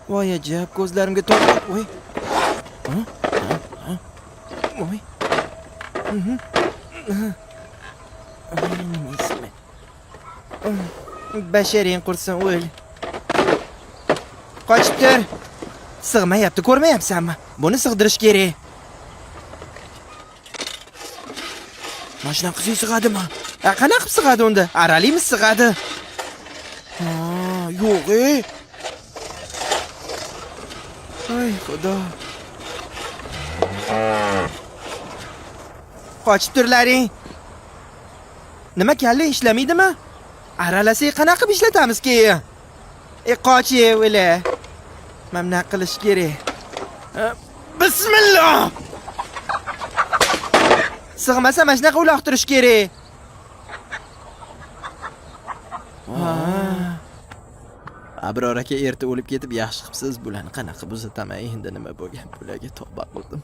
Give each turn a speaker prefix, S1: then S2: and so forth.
S1: Voy ajab, ko'zlarimga to'g'ri. Voy. Voy. Nima ismi? Basharing qursin, o'l. Qochib tur. Sig'mayapti, ko'rmayapsanmi? Buni sig'dirish kerak. Mashina qiziy sig'adimi? Qanaqa qilib sig'adi unda? Aralimi sig'adi? Yo'q. Ay, xudo. Qochib turlaring. Nima kalla ishlamaydimi? Aralasak qanaqa qilib ishlatamiz keyin? Qoch, o'la. Mana qilish kerak. Bismillah. Sig'masa mana shunaqa uloqtirish kerak. Abror aka erta o'lib ketib, yaxshi qilibsiz. Bularni qanaqa buzataman? Endi nima bo'lgan? Bularga tavba qildim.